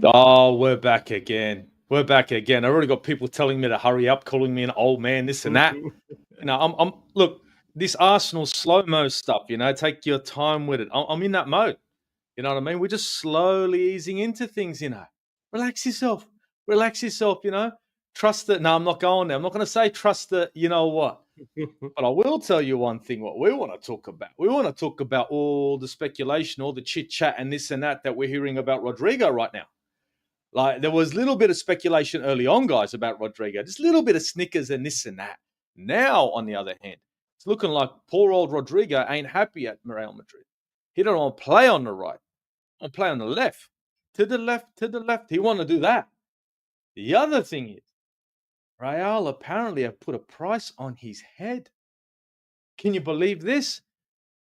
Oh, we're back again. We're back again. I already got people telling me to hurry up, calling me an old man, this and that. Look, this Arsenal slow-mo stuff, take your time with it. I'm in that mode. You know what I mean? We're just slowly easing into things, Relax yourself. Relax yourself, Trust that. No, I'm not going there. I'm not going to say trust that, you know what? But I will tell you one thing, what we want to talk about. We want to talk about all the speculation, all the chit-chat and this and that we're hearing about Rodrygo right now. Like, there was a little bit of speculation early on, guys, about Rodrygo. Just a little bit of snickers and this and that. Now, on the other hand, it's looking like poor old Rodrygo ain't happy at Real Madrid. He don't want to play on the right. Want to play on the left. To the left. He want to do that. The other thing is, Real apparently have put a price on his head. Can you believe this?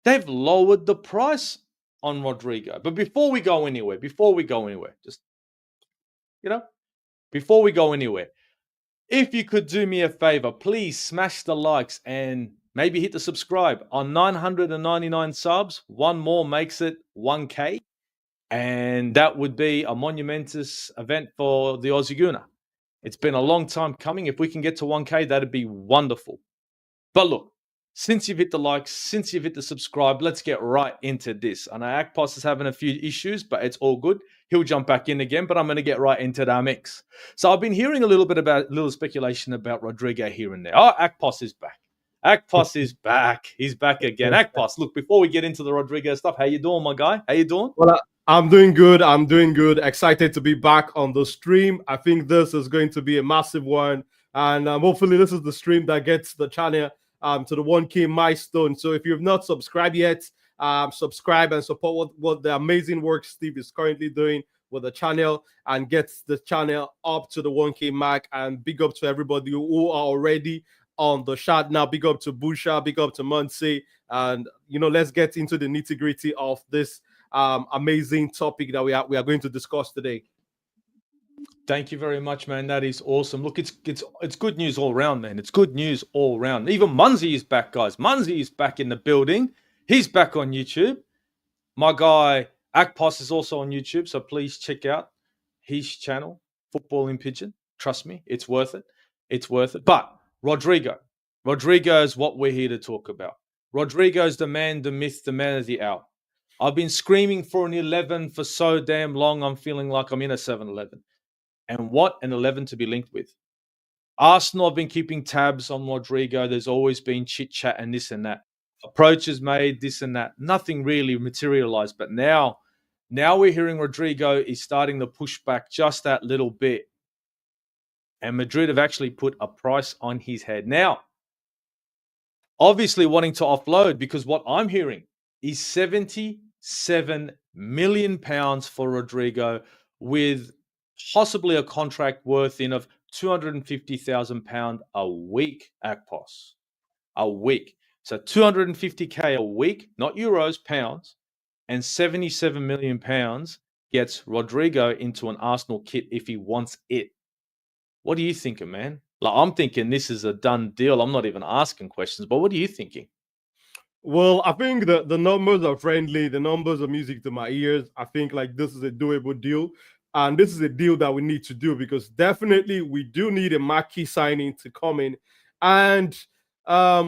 They've lowered the price on Rodrygo. But before we go anywhere, just before we go anywhere, if you could do me a favor, please smash the likes and maybe hit the subscribe. On 999 subs, one more makes it 1K. And that would be a monumentous event for the Aussie Guna. It's been a long time coming. If we can get to 1K, that'd be wonderful. But look, since you've hit the likes, since you've hit the subscribe, let's get right into this. I know Akpos is having a few issues, but it's all good. He'll jump back in again, but I'm going to get right into the mix. So I've been hearing a little speculation about Rodrygo here and there. Oh, Akpos is back. Akpos is back. He's back again. Akpos, look, before we get into the Rodrygo stuff, how you doing, my guy? How you doing? Well, I'm doing good. Excited to be back on the stream. I think this is going to be a massive one. And hopefully this is the stream that gets the channel to the 1K milestone. So if you've not subscribed yet, subscribe and support what the amazing work Steve is currently doing with the channel and gets the channel up to the 1K mark. And big up to everybody who are already on the chat now. Big up to Busha, big up to Muncie. And, let's get into the nitty-gritty of this amazing topic that we are going to discuss today. Thank you very much, man. That is awesome. Look, it's good news all around, man. It's good news all around. Even Munzie is back, guys. Munzie is back in the building. He's back on YouTube. My guy Akpos is also on YouTube, so please check out his channel, Football in Pigeon. Trust me, it's worth it. It's worth it. But Rodrygo is what we're here to talk about. Rodrygo's the man, the myth, the man of the hour. I've been screaming for an 11 for so damn long, I'm feeling like I'm in a 7-Eleven. And what an 11 to be linked with. Arsenal have been keeping tabs on Rodrygo. There's always been chit-chat and this and that. Approaches made, this and that. Nothing really materialized. But now we're hearing Rodrygo is starting to push back just that little bit. And Madrid have actually put a price on his head. Now, obviously wanting to offload, because what I'm hearing is £77 million for Rodrygo, with possibly a contract worth of £250,000 a week, Akpos. A week. So 250K a week, not euros, pounds, and £77 million gets Rodrygo into an Arsenal kit if he wants it. What are you thinking, man? Like, I'm thinking this is a done deal. I'm not even asking questions, but what are you thinking? Well, I think the numbers are friendly. The numbers are music to my ears. I think this is a doable deal. And this is a deal that we need to do, because definitely we do need a marquee signing to come in. And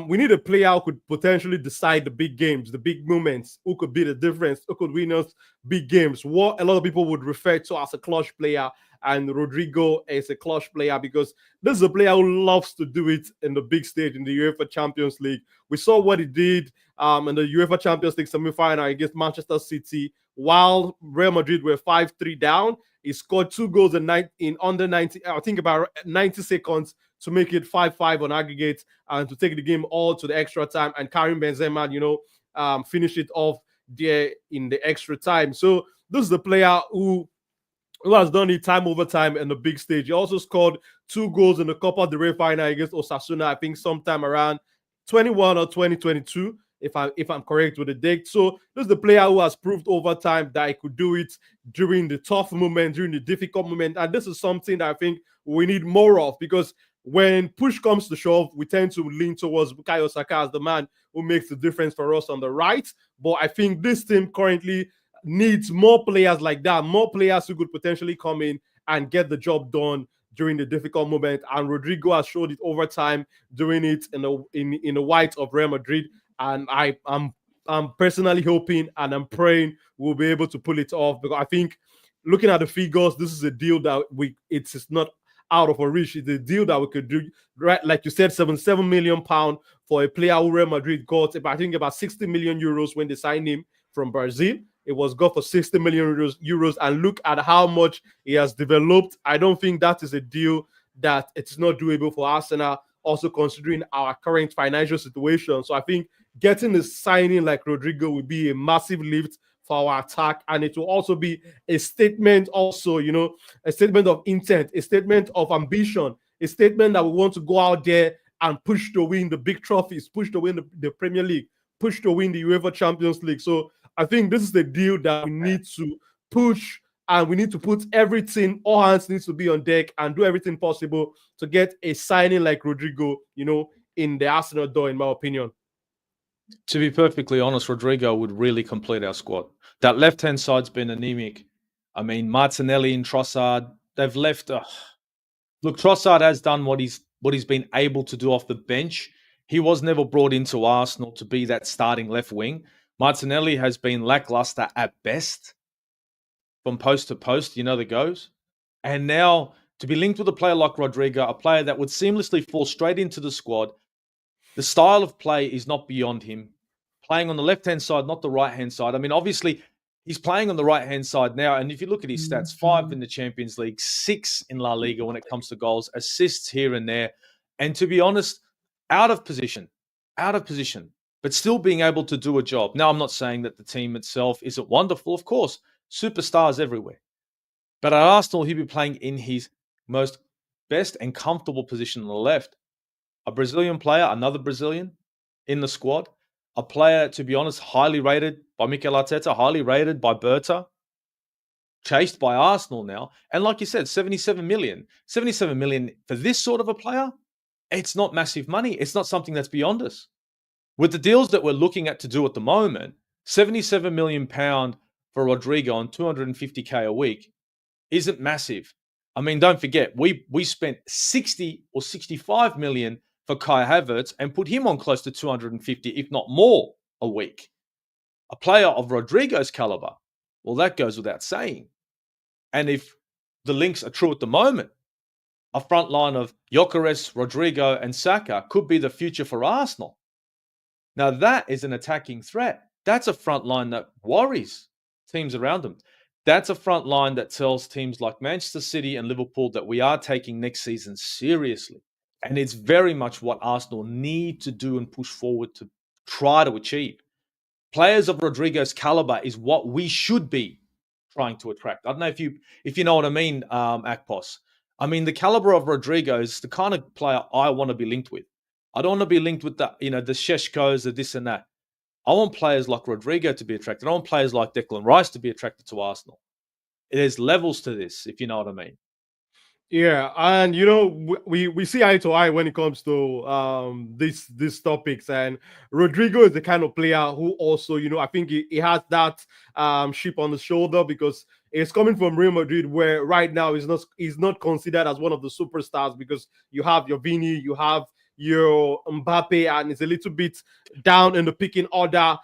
we need a player who could potentially decide the big games, the big moments, who could be the difference, who could win us big games. What a lot of people would refer to as a clutch player. And Rodrygo is a clutch player, because this is a player who loves to do it in the big stage in the UEFA Champions League. We saw what he did in the UEFA Champions League semi-final against Manchester City. While Real Madrid were 5-3 down, he scored 2 goals in under 90, I think about 90 seconds, to make it 5-5 on aggregate and to take the game all to the extra time. And Karim Benzema, finish it off there in the extra time. So this is the player who has done it time over time in the big stage. He also scored 2 goals in the Copa del Rey final against Osasuna, I think sometime around 21 or 2022, if I'm correct with the date. So this is the player who has proved over time that he could do it during the tough moment, during the difficult moment. And this is something that I think we need more of, because when push comes to shove, we tend to lean towards Bukayo Saka as the man who makes the difference for us on the right. But I think this team currently needs more players like that, more players who could potentially come in and get the job done during the difficult moment. And Rodrygo has showed it over time, doing it in the white of Real Madrid. And I'm personally hoping and I'm praying we'll be able to pull it off, because I think looking at the figures, this is a deal that it's not out of our reach. It's a deal that we could do, right? Like you said, £77 million for a player who Real Madrid got, I think about 60 million euros when they signed him from Brazil. It was got for 60 million euros, and look at how much he has developed. I don't think that is a deal that it's not doable for Arsenal, also considering our current financial situation. So I think getting a signing like Rodrygo would be a massive lift for our attack, and it will also be a statement, also, a statement of intent, a statement of ambition, a statement that we want to go out there and push to win the big trophies, push to win the Premier League, push to win the UEFA Champions League. So I think this is the deal that we need to push, and we need to put everything, all hands needs to be on deck and do everything possible to get a signing like Rodrygo, in the Arsenal door, in my opinion. To be perfectly honest, Rodrygo would really complete our squad. That left-hand side's been anemic. I mean, Martinelli and Trossard, they've left. Look, Trossard has done what he's been able to do off the bench. He was never brought into Arsenal to be that starting left wing. Martinelli has been lackluster at best from post to post, the goes. And now to be linked with a player like Rodrygo, a player that would seamlessly fall straight into the squad. The style of play is not beyond him. Playing on the left-hand side, not the right-hand side. I mean, obviously, he's playing on the right-hand side now. And if you look at his stats, 5 in the Champions League, 6 in La Liga when it comes to goals, assists here and there. And to be honest, out of position, but still being able to do a job. Now, I'm not saying that the team itself isn't wonderful. Of course, superstars everywhere. But at Arsenal, he'll be playing in his most best and comfortable position on the left. A Brazilian player, another Brazilian in the squad. A player, to be honest, highly rated by Mikel Arteta, highly rated by Berta, chased by Arsenal now. And like you said, 77 million. 77 million for this sort of a player, it's not massive money. It's not something that's beyond us. With the deals that we're looking at to do at the moment, £77 million for Rodrygo on 250k a week isn't massive. I mean, don't forget, we spent 60 or 65 million for Kai Havertz and put him on close to 250, if not more, a week. A player of Rodrygo's caliber, well, that goes without saying. And if the links are true at the moment, a front line of Gyökeres, Rodrygo, and Saka could be the future for Arsenal. Now, that is an attacking threat. That's a front line that worries teams around them. That's a front line that tells teams like Manchester City and Liverpool that we are taking next season seriously. And it's very much what Arsenal need to do and push forward to try to achieve. Players of Rodrygo's caliber is what we should be trying to attract. I don't know if you know what I mean, Akpos. I mean, the caliber of Rodrygo is the kind of player I want to be linked with. I don't want to be linked with the Šeškos, the this and that. I want players like Rodrygo to be attracted. I want players like Declan Rice to be attracted to Arsenal. There's levels to this, if you know what I mean. Yeah, and we see eye to eye when it comes to these topics. And Rodrygo is the kind of player who also, I think he has that chip on the shoulder, because it's coming from Real Madrid, where right now he's not considered as one of the superstars, because you have your Vini, you have your Mbappe, and it's a little bit down in the picking order.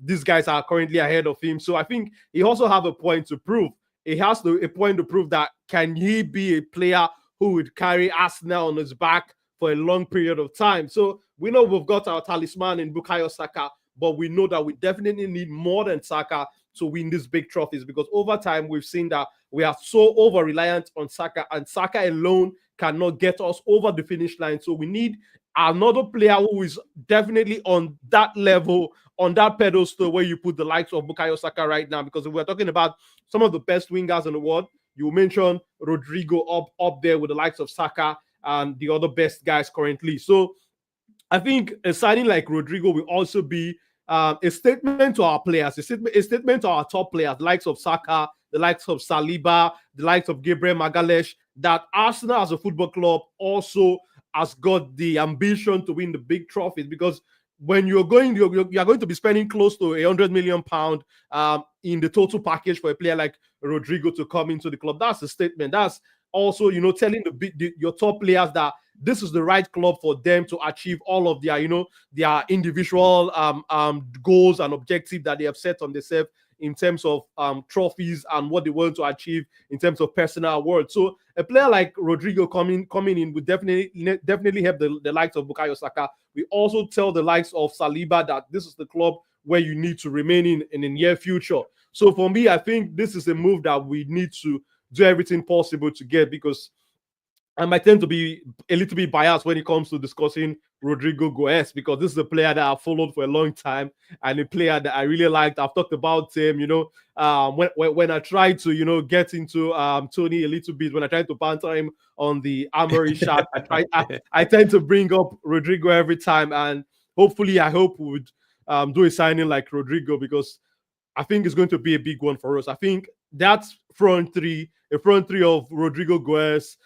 These guys are currently ahead of him, so I think he also have a point to prove. He has a point to prove that can he be a player who would carry Arsenal on his back for a long period of time. So we know we've got our talisman in Bukayo Saka, but we know that we definitely need more than Saka to win these big trophies, because over time we've seen that we are so over-reliant on Saka, and Saka alone cannot get us over the finish line. So we need another player who is definitely on that level, on that pedestal where you put the likes of Bukayo Saka right now. Because if we're talking about some of the best wingers in the world, you mentioned Rodrygo up there with the likes of Saka and the other best guys currently. So I think a signing like Rodrygo will also be a statement to our players, a statement to our top players, the likes of Saka, the likes of Saliba, the likes of Gabriel Magalhaes, that Arsenal as a football club also has got the ambition to win the big trophies. Because when you're going to be spending close to £100 million in the total package for a player like Rodrygo to come into the club. That's a statement. That's also, telling your top players that this is the right club for them to achieve all of their, their individual goals and objectives that they have set on themselves in terms of trophies and what they want to achieve in terms of personal awards. So a player like Rodrygo coming in would definitely help the likes of Bukayo Saka. We also tell the likes of Saliba that this is the club where you need to remain in the near future. So for me, I think this is a move that we need to do everything possible to get, because I might tend to be a little bit biased when it comes to discussing Rodrygo Goes, because this is a player that I've followed for a long time and a player that I really liked. I've talked about him, when I tried to, get into Tony a little bit, when I tried to banter him on the Armory shot, I tend to bring up Rodrygo every time, and hopefully I hope we would do a signing like Rodrygo, because I think it's going to be a big one for us. I think that's a front three of Rodrygo Goes,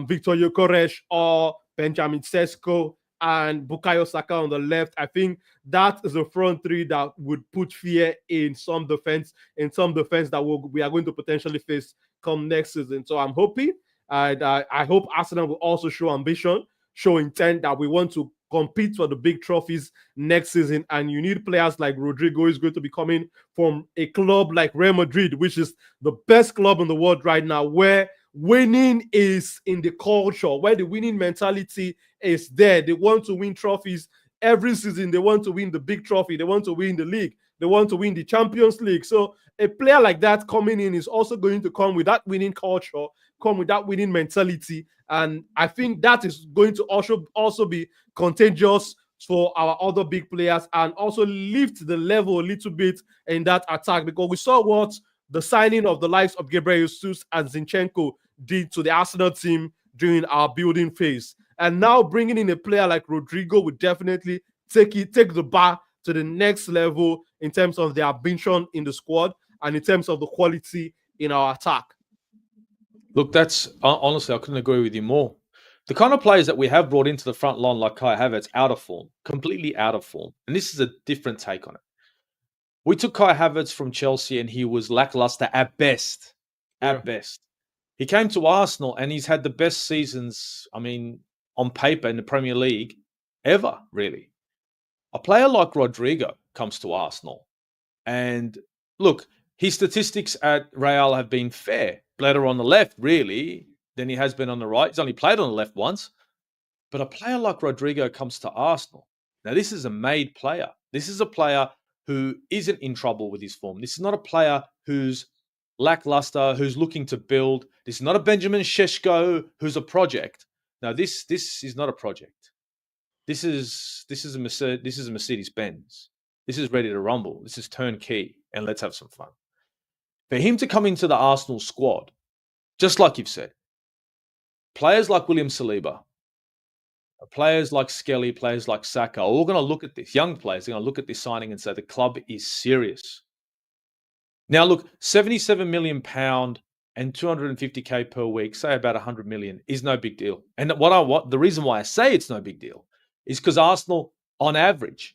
Victor Gyökeres, or Benjamin Sesko, and Bukayo Saka on the left. I think that is a front three that would put fear in some defense that we are going to potentially face come next season. So I'm hoping, and I hope Arsenal will also show ambition, show intent that we want to compete for the big trophies next season. And you need players like Rodrygo, who is going to be coming from a club like Real Madrid, which is the best club in the world right now, where winning is in the culture, where the winning mentality is there. They want to win trophies every season. They want to win the big trophy. They want to win the league. They want to win the Champions League. So a player like that coming in is also going to come with that winning culture, come with that winning mentality. And I think that is going to also be contagious for our other big players, and also lift the level a little bit in that attack, because we saw what the signing of the likes of Gabriel Jesus and Zinchenko did to the Arsenal team during our building phase. And now bringing in a player like Rodrygo would definitely take the bar to the next level in terms of the ambition in the squad and in terms of the quality in our attack. Look, that's honestly, I couldn't agree with you more. The kind of players that we have brought into the front line, like Kai Havertz, out of form, completely out of form. And this is a different take on it. We took Kai Havertz from Chelsea and he was lackluster at best. At best. He came to Arsenal and he's had the best seasons, on paper in the Premier League ever, really. A player like Rodrygo comes to Arsenal. And look, his statistics at Real have been fair. Better on the left, really, than he has been on the right. He's only played on the left once. But a player like Rodrygo comes to Arsenal. Now, this is a made player. This is a player who isn't in trouble with his form. This is not a player who's lackluster, who's looking to build. This is not a Benjamin Sesko who's a project. Now, this is not a project. This is a Mercedes Benz. This is ready to rumble. This is turnkey, and let's have some fun. For him to come into the Arsenal squad, just like you've said, players like William Saliba, players like Skelly, players like Saka, are all going to look at this. Young players are going to look at this signing and say the club is serious. Now, look, £77 million and 250k per week, say about 100 million, is no big deal. And the reason why I say it's no big deal is because Arsenal, on average,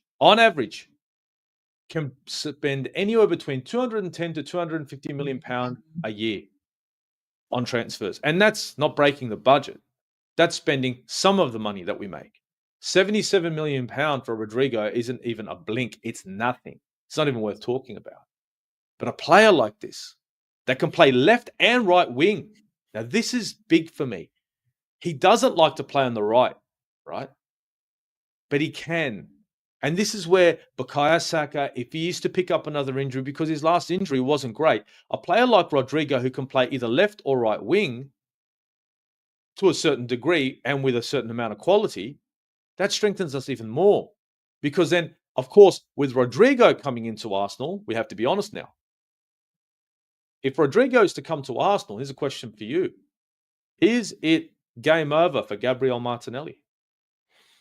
can spend anywhere between 210 to 250 million pound a year on transfers. And that's not breaking the budget. That's spending some of the money that we make. 77 million pound for Rodrygo isn't even a blink. It's nothing. It's not even worth talking about. But a player like this that can play left and right wing. Now, this is big for me. He doesn't like to play on the right? But he can. And this is where Bukayo Saka, if he is to pick up another injury, because his last injury wasn't great, a player like Rodrygo who can play either left or right wing to a certain degree and with a certain amount of quality, that strengthens us even more. Because then, of course, with Rodrygo coming into Arsenal, we have to be honest now. If Rodrygo is to come to Arsenal, here's a question for you. Is it game over for Gabriel Martinelli?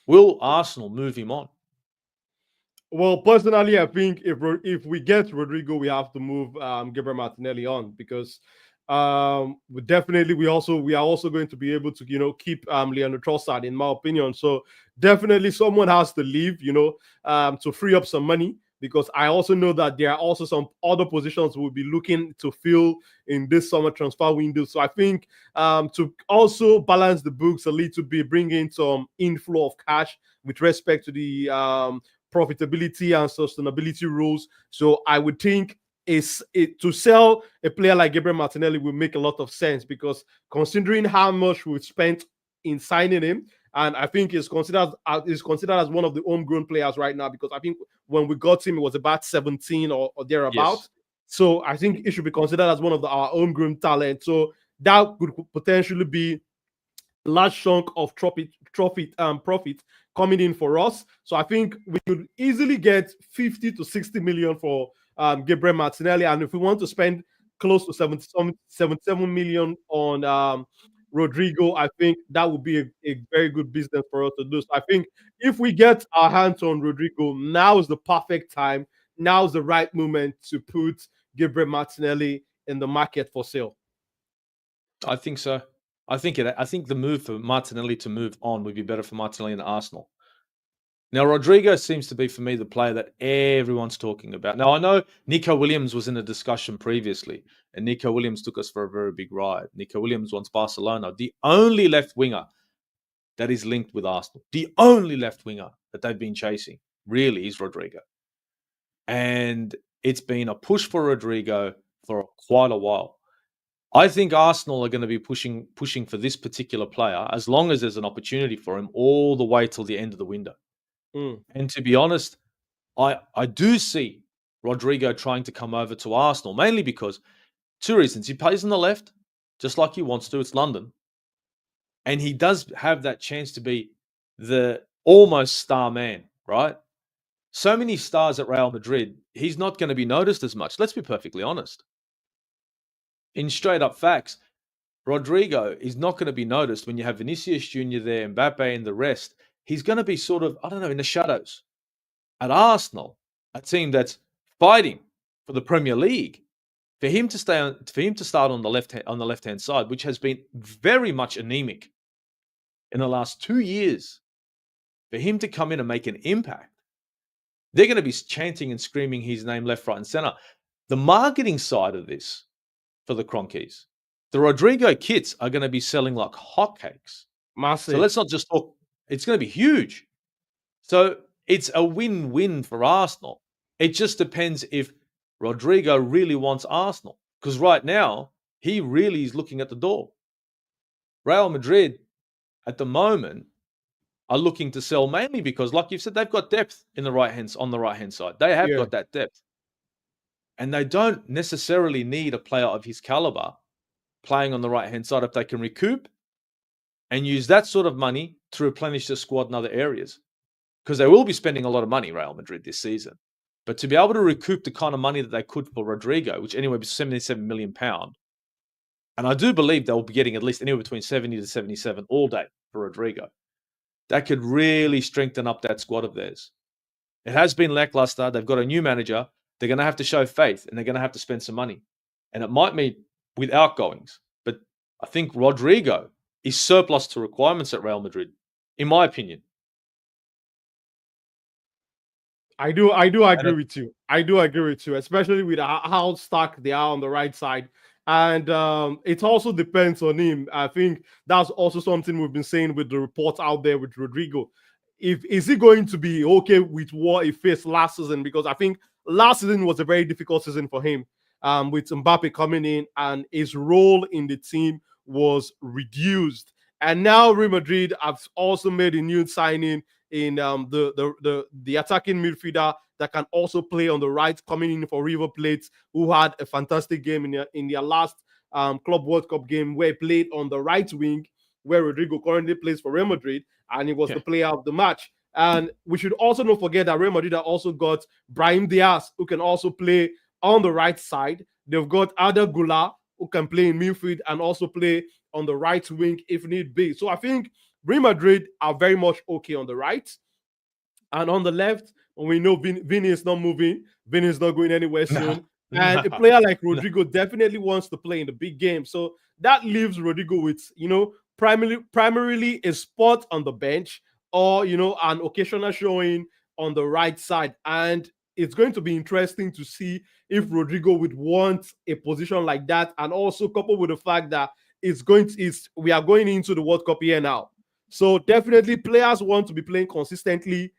Will Arsenal move him on? Well, personally, I think if we get Rodrygo, we have to move Gabriel Martinelli on, because We are also going to be able to keep Leandro Trossard, in my opinion. So definitely someone has to leave, to free up some money, because I also know that there are also some other positions we'll be looking to fill in this summer transfer window. So I think to also balance the books a little bit, bring in some inflow of cash with respect to the profitability and sustainability rules. So I would think to sell a player like Gabriel Martinelli will make a lot of sense, because considering how much we spent in signing him, and I think is considered as one of the homegrown players right now, because I think when we got him, it was about 17 or thereabouts. Yes. So I think it should be considered as one of our homegrown talent. So that could potentially be a large chunk of profit coming in for us. So I think we could easily get 50 to 60 million for Gabriel Martinelli. And if we want to spend close to 77 million on Rodrygo, I think that would be a very good business for us to do. So I think if we get our hands on Rodrygo, now is the perfect time. Now is the right moment to put Gabriel Martinelli in the market for sale. I think so. I think the move for Martinelli to move on would be better for Martinelli and Arsenal. Now, Rodrygo seems to be, for me, the player that everyone's talking about. Now, I know Nico Williams was in a discussion previously, and Nico Williams took us for a very big ride. Nico Williams wants Barcelona. The only left winger that is linked with Arsenal, the only left winger that they've been chasing, really, is Rodrygo. And it's been a push for Rodrygo for quite a while. I think Arsenal are going to be pushing for this particular player as long as there's an opportunity for him all the way till the end of the window. And to be honest, I do see Rodrygo trying to come over to Arsenal, mainly because two reasons. He plays on the left, just like he wants to. It's London. And he does have that chance to be the almost star man, right? So many stars at Real Madrid, he's not going to be noticed as much. Let's be perfectly honest. In straight up facts, Rodrygo is not going to be noticed when you have Vinicius Jr. there, Mbappe and the rest. He's going to be sort of, I don't know, in the shadows. At Arsenal, a team that's fighting for the Premier League, for him to start on the left hand side, which has been very much anemic in the last 2 years, for him to come in and make an impact, they're going to be chanting and screaming his name left, right, and center. The marketing side of this for the Cronkies, the Rodrygo kits are going to be selling like hotcakes. Massive. So let's not just talk. It's going to be huge. So it's a win-win for Arsenal. It just depends if Rodrygo really wants Arsenal, because right now he really is looking at the door. Real Madrid at the moment are looking to sell mainly because, like you've said, they've got depth on the right hand side. They have got that depth. And they don't necessarily need a player of his caliber playing on the right-hand side if they can recoup and use that sort of money to replenish the squad in other areas. Because they will be spending a lot of money, Real Madrid, this season. But to be able to recoup the kind of money that they could for Rodrygo, which anyway was £77 million, and I do believe they'll be getting at least anywhere between 70 to 77 all day for Rodrygo, that could really strengthen up that squad of theirs. It has been lackluster. They've got a new manager. They're going to have to show faith, and they're going to have to spend some money. And it might mean with outgoings. But I think Rodrygo is surplus to requirements at Real Madrid, in my opinion. I do agree with you. I do agree with you, especially with how stuck they are on the right side. And it also depends on him. I think that's also something we've been saying with the reports out there with Rodrygo. Is he going to be okay with what he faced last season? Because I think last season was a very difficult season for him, with Mbappe coming in and his role in the team was reduced. And now Real Madrid have also made a new signing in the attacking midfielder that can also play on the right, coming in for River Plate, who had a fantastic game in their last Club World Cup game, where he played on the right wing, where Rodrygo currently plays for Real Madrid, and he was the player of the match. And we should also not forget that Real Madrid have also got Brahim Diaz, who can also play on the right side. They've got Ada Gula, who can play in midfield and also play on the right wing if need be. So I think Real Madrid are very much okay on the right. And on the left, we know Vini is not moving. Vini is not going anywhere soon. And a player like Rodrygo definitely wants to play in the big game. So that leaves Rodrygo with, primarily a spot on the bench or, an occasional showing on the right side. And it's going to be interesting to see if Rodrygo would want a position like that. And also coupled with the fact that we are going into the World Cup year now. So definitely players want to be playing consistently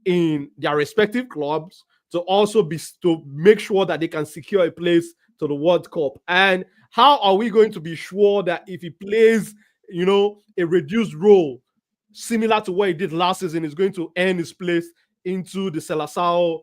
in their respective clubs to also be to make sure that they can secure a place to the World Cup. And how are we going to be sure that if he plays, a reduced role similar to what he did last season, is going to earn his place into the Seleção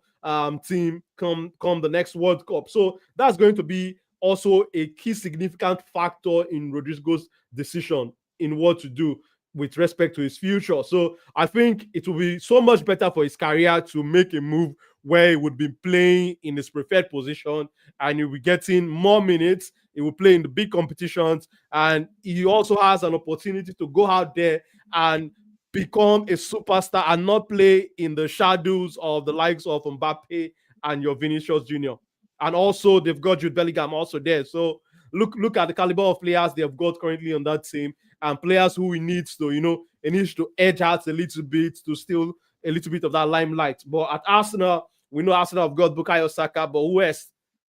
team come the next World Cup? So that's going to be also a key significant factor in Rodrygo's decision in what to do with respect to his future. So I think it will be so much better for his career to make a move where he would be playing in his preferred position and he will be getting more minutes. He will play in the big competitions, and he also has an opportunity to go out there and become a superstar and not play in the shadows of the likes of Mbappe and your Vinicius Jr. And also they've got Jude Bellingham also there. So look at the caliber of players they have got currently on that team, and players who he needs to, he needs to edge out a little bit to steal a little bit of that limelight. But at Arsenal, we know Arsenal have got Bukayo Saka, but who else?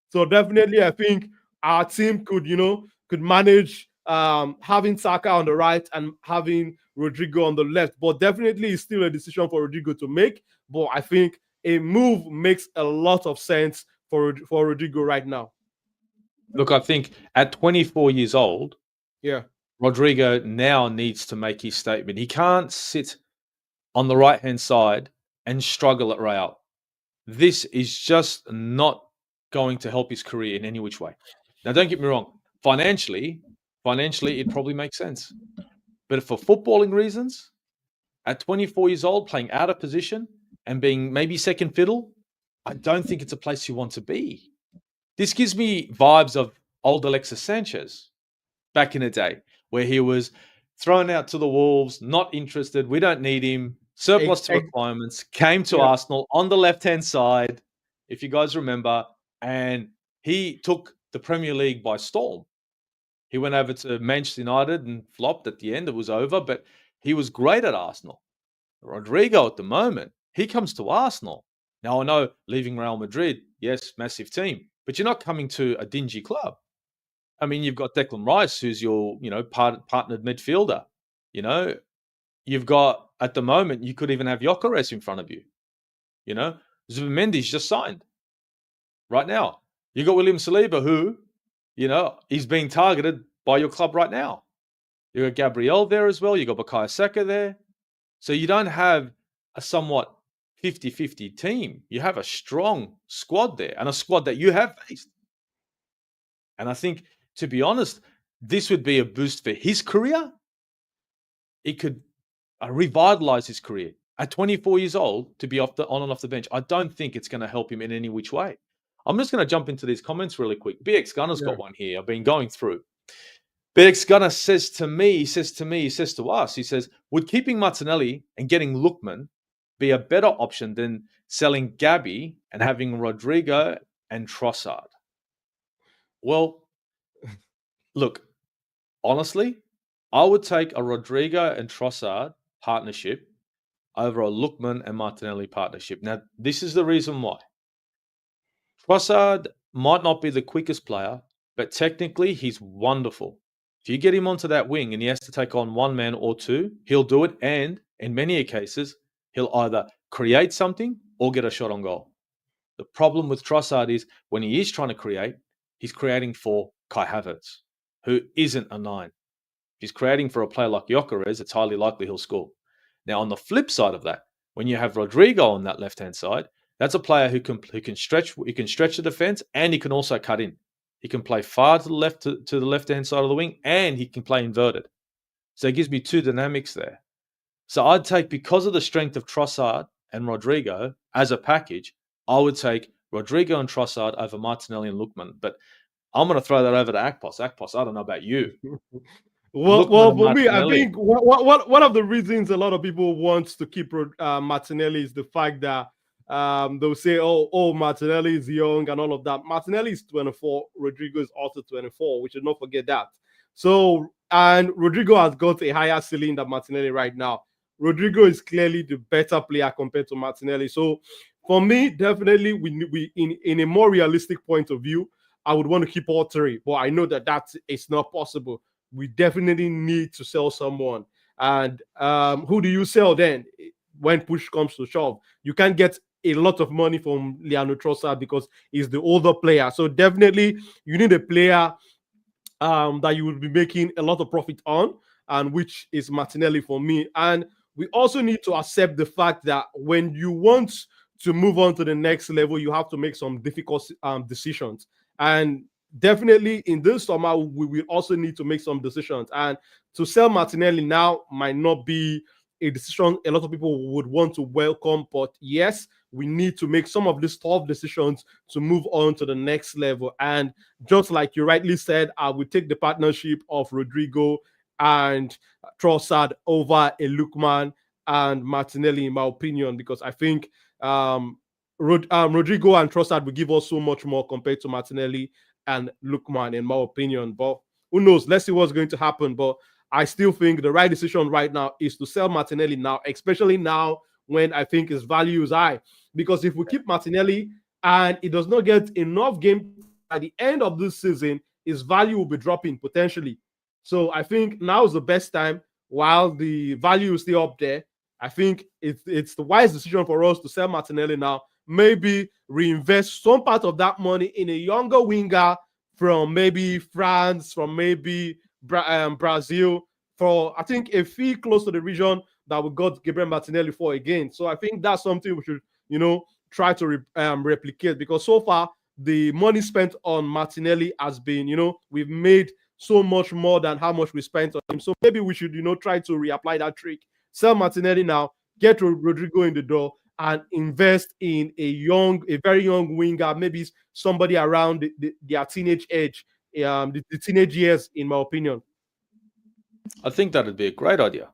So definitely, I think our team could manage having Saka on the right and having Rodrygo on the left. But definitely, it's still a decision for Rodrygo to make. But I think a move makes a lot of sense for Rodrygo right now. Look, I think at 24 years old, yeah, Rodrygo now needs to make his statement. He can't sit on the right-hand side and struggle at Real. This is just not going to help his career in any which way. Now, don't get me wrong. Financially, it probably makes sense. But for footballing reasons, at 24 years old, playing out of position and being maybe second fiddle, I don't think it's a place you want to be. This gives me vibes of old Alexis Sanchez back in the day, where he was thrown out to the Wolves, not interested. We don't need him. Surplus to requirements. Came to Arsenal on the left-hand side, if you guys remember, and he took the Premier League by storm. He went over to Manchester United and flopped at the end. It was over, but he was great at Arsenal. Rodrygo at the moment, he comes to Arsenal. Now, I know leaving Real Madrid, yes, massive team, but you're not coming to a dingy club. I mean, you've got Declan Rice, who's your, partnered midfielder. You've got, at the moment, you could even have Gyökeres in front of you. Zubimendi's just signed right now. You got William Saliba, who, he's being targeted by your club right now. You got Gabriel there as well. You got Bukayo Saka there. So you don't have a somewhat 50-50 team. You have a strong squad there, and a squad that you have faced. And I think, to be honest, this would be a boost for his career. It could revitalize his career. At 24 years old, to be on and off the bench, I don't think it's going to help him in any which way. I'm just going to jump into these comments really quick. BX Gunner's got one here. I've been going through. BX Gunner says to us, he says, would keeping Martinelli and getting Lookman be a better option than selling Gabby and having Rodrygo and Trossard? Well, look, honestly, I would take a Rodrygo and Trossard partnership over a Lookman and Martinelli partnership. Now, this is the reason why. Trossard might not be the quickest player, but technically he's wonderful. If you get him onto that wing and he has to take on one man or two, he'll do it. And in many cases, he'll either create something or get a shot on goal. The problem with Trossard is when he is trying to create, he's creating for Kai Havertz, who isn't a 9. If he's creating for a player like Gyökeres, it's highly likely he'll score. Now, on the flip side of that, when you have Rodrygo on that left-hand side, that's a player who can stretch the defense, and he can also cut in. He can play far to the left to the left-hand side of the wing, and he can play inverted. So it gives me two dynamics there. So I'd take, because of the strength of Trossard and Rodrygo as a package, I would take Rodrygo and Trossard over Martinelli and Lookman. But I'm going to throw that over to Akpos. Akpos, I don't know about you. Well, for me, I think one of the reasons a lot of people want to keep Martinelli is the fact that They'll say, oh, Martinelli is young and all of that. Martinelli is 24. Rodrygo is also 24. We should not forget that. So, and Rodrygo has got a higher ceiling than Martinelli right now. Rodrygo is clearly the better player compared to Martinelli. So, for me, definitely, we in a more realistic point of view, I would want to keep all three, but I know that it's not possible. We definitely need to sell someone. And who do you sell then when push comes to shove? You can't get a lot of money from Leandro Trossard because he's the older player. So definitely you need a player that you will be making a lot of profit on, and which is Martinelli for me. And we also need to accept the fact that when you want to move on to the next level, you have to make some difficult decisions. And definitely in this summer, we will also need to make some decisions. And to sell Martinelli now might not be a decision a lot of people would want to welcome, but yes, we need to make some of these tough decisions to move on to the next level. And just like you rightly said, I would take the partnership of Rodrygo and Trossard over a Lookman and Martinelli, in my opinion, because I think Rodrygo and Trossard will give us so much more compared to Martinelli and Lookman, in my opinion. But who knows? Let's see what's going to happen. But I still think the right decision right now is to sell Martinelli now, especially now when I think his value is high. Because if we keep Martinelli and it does not get enough game at the end of this season, his value will be dropping potentially. So I think now is the best time while the value is still up there. I think it's the wise decision for us to sell Martinelli now. Maybe reinvest some part of that money in a younger winger from maybe France, from maybe Brazil, for I think a fee close to the region that we got Gabriel Martinelli for again. So I think that's something we should, try to replicate, because so far the money spent on Martinelli has been, we've made so much more than how much we spent on him. So maybe we should, try to reapply that trick. Sell Martinelli now, get Rodrygo in the door, and invest in a very young winger, maybe somebody around their teenage age, the teenage years, in my opinion. I think that'd be a great idea.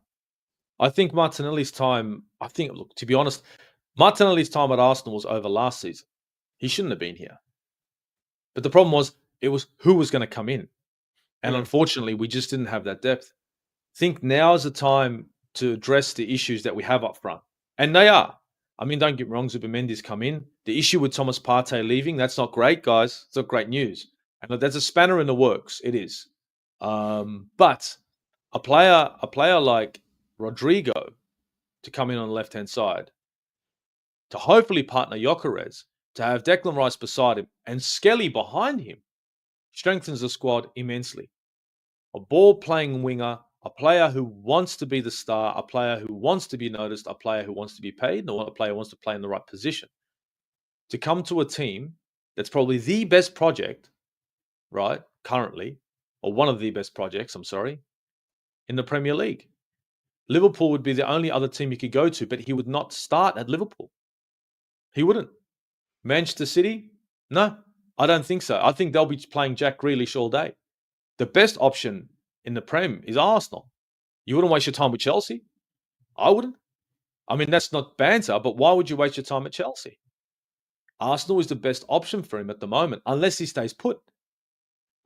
I think Martinelli's time, look, to be honest, Martinelli's time at Arsenal was over last season. He shouldn't have been here. But the problem was, it was who was going to come in. And unfortunately, we just didn't have that depth. I think now is the time to address the issues that we have up front. And they are. I mean, don't get me wrong, Zubimendi's come in. The issue with Thomas Partey leaving, that's not great, guys. It's not great news. And that's a spanner in the works. It is. But a player like Rodrygo to come in on the left-hand side, to hopefully partner Gyökeres, to have Declan Rice beside him and Skelly behind him, strengthens the squad immensely. A ball-playing winger, a player who wants to be the star, a player who wants to be noticed, a player who wants to be paid, and a player who wants to play in the right position. To come to a team that's probably the best project, right, currently, or one of the best projects, in the Premier League. Liverpool would be the only other team he could go to, but he would not start at Liverpool. He wouldn't. Manchester City? No, I don't think so. I think they'll be playing Jack Grealish all day. The best option in the Prem is Arsenal. You wouldn't waste your time with Chelsea? I wouldn't. I mean, that's not banter, but why would you waste your time at Chelsea? Arsenal is the best option for him at the moment, unless he stays put.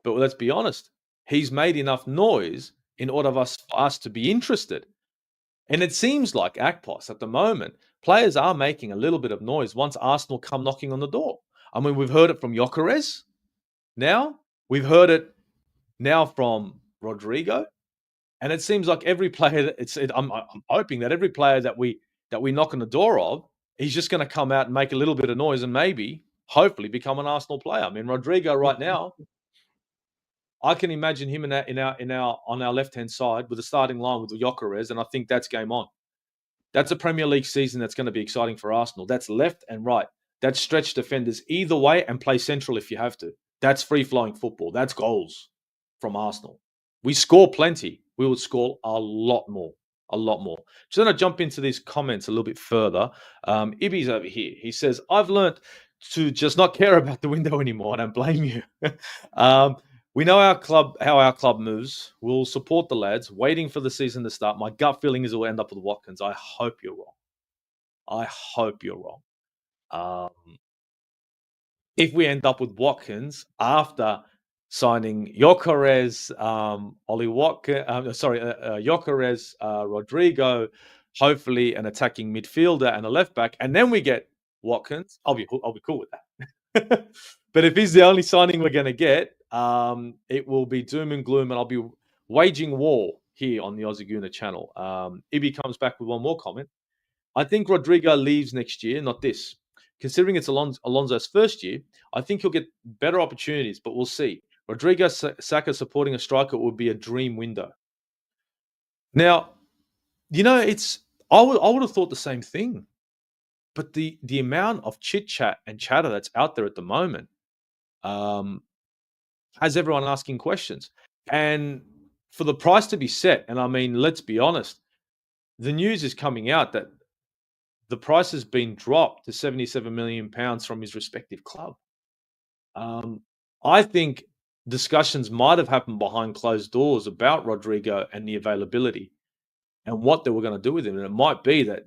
But let's be honest, he's made enough noise in order for us to be interested. And it seems like Akpos at the moment, players are making a little bit of noise once Arsenal come knocking on the door. I mean, we've heard it from Gyökeres now. We've heard it now from Rodrygo. And it seems like every player, I'm hoping that every player that we knock on the door of, he's just going to come out and make a little bit of noise and maybe, hopefully, become an Arsenal player. I mean, Rodrygo right now, I can imagine him on our left-hand side with a starting line with Gyökeres, and I think that's game on. That's a Premier League season that's going to be exciting for Arsenal. That's left and right. That's stretch defenders either way and play central if you have to. That's free-flowing football. That's goals from Arsenal. We score plenty. We would score a lot more. A lot more. Just going to jump into these comments a little bit further. Ibby's over here. He says, I've learned to just not care about the window anymore. I don't blame you. We know how our club moves. We'll support the lads, waiting for the season to start. My gut feeling is it will end up with Watkins. I hope you're wrong. I hope you're wrong. Um, if we end up with Watkins after signing Gyökeres, Gyökeres, Rodrygo, hopefully an attacking midfielder and a left back, and then we get Watkins, I'll be cool with that. But if he's the only signing we're going to get, it will be doom and gloom, and I'll be waging war here on the Aussie Guna channel. Ibi comes back with one more comment. I think Rodrygo leaves next year, not this. Considering it's Alonso's first year, I think he'll get better opportunities, but we'll see. Rodrigo Saka supporting a striker would be a dream window. Now, I would have thought the same thing, but the amount of chit chat and chatter that's out there at the moment has everyone asking questions, and for the price to be set, and I mean, let's be honest, the news is coming out that the price has been dropped to £77 million from his respective club. I think discussions might have happened behind closed doors about Rodrygo and the availability and what they were going to do with him. And it might be that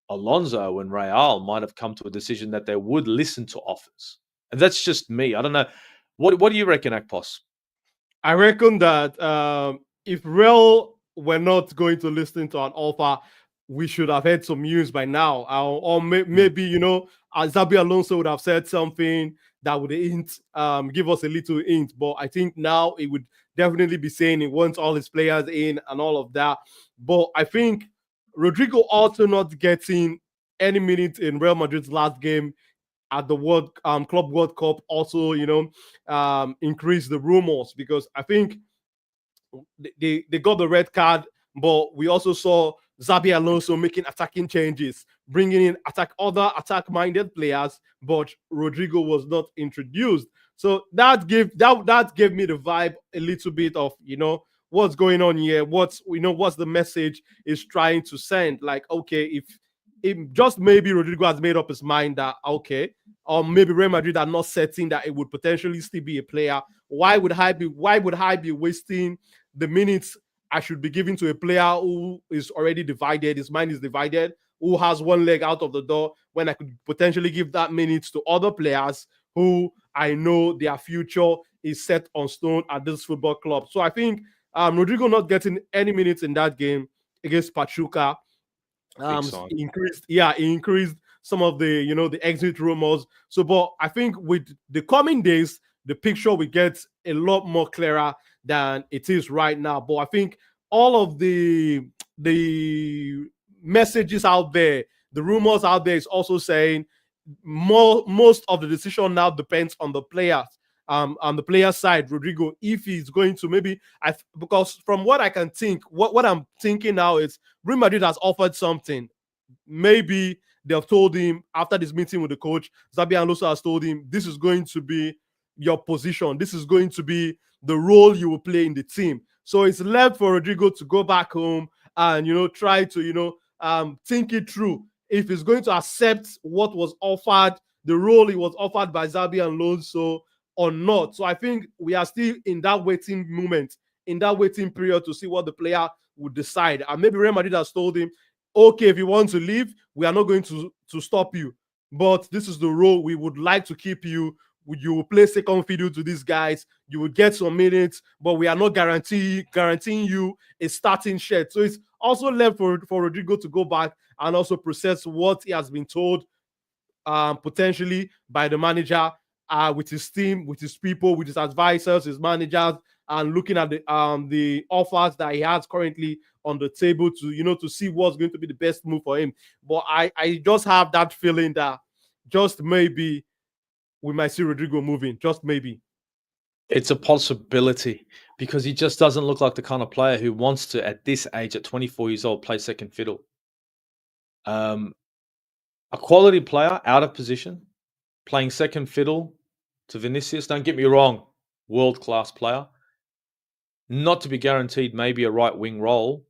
Alonso and Real might have come to a decision that they would listen to offers. And that's just me. I don't know. What do you reckon, Akpos? I reckon that if Real were not going to listen to an offer, we should have had some news by now. Or maybe, Xabi Alonso would have said something that would give us a little hint. But I think now it would definitely be saying he wants all his players in and all of that. But I think Rodrygo also not getting any minutes in Real Madrid's last game at the Club World Cup also, increased the rumors, because I think they got the red card, but we also saw Xabi Alonso making attacking changes, bringing in other attack-minded players, but Rodrygo was not introduced. So that gave me the vibe a little bit of, what's going on here, what's the message is trying to send. Like, okay, if just maybe Rodrygo has made up his mind that, okay, or maybe Real Madrid are not certain that it would potentially still be a player. Why would I be wasting the minutes I should be giving to a player who is already divided, his mind is divided, who has one leg out of the door, when I could potentially give that minutes to other players who I know their future is set on stone at this football club. So I think Rodrygo not getting any minutes in that game against Pachuca he increased some of the exit rumors. So, but I think with the coming days, the picture will get a lot more clearer than it is right now. But I think all of the messages out there, the rumors out there, is also saying most of the decision now depends on the players. On the player side, Rodrygo, if he's going to because from what I can think, what I'm thinking now is Real Madrid has offered something. Maybe they've told him after this meeting with the coach, Xabi Alonso has told him, this is going to be your position. This is going to be the role you will play in the team. So it's left for Rodrygo to go back home and, try to, think it through. If he's going to accept what was offered, the role he was offered by Xabi Alonso, or not. So I think we are still in that waiting moment, in that waiting period to see what the player would decide. And maybe Real Madrid has told him, okay, if you want to leave, we are not going to stop you. But this is the role we would like to keep you. You will play second fiddle to these guys. You will get some minutes, but we are not guaranteeing you a starting shirt. So it's also left for Rodrygo to go back and also process what he has been told potentially by the manager, with his team, with his people, with his advisors, his managers, and looking at the offers that he has currently on the table to see what's going to be the best move for him. But I just have that feeling that just maybe we might see Rodrygo moving. Just maybe. It's a possibility, because he just doesn't look like the kind of player who wants to, at this age, at 24 years old, play second fiddle. A quality player out of position, playing second fiddle to Vinicius, don't get me wrong, world-class player, not to be guaranteed maybe a right wing role,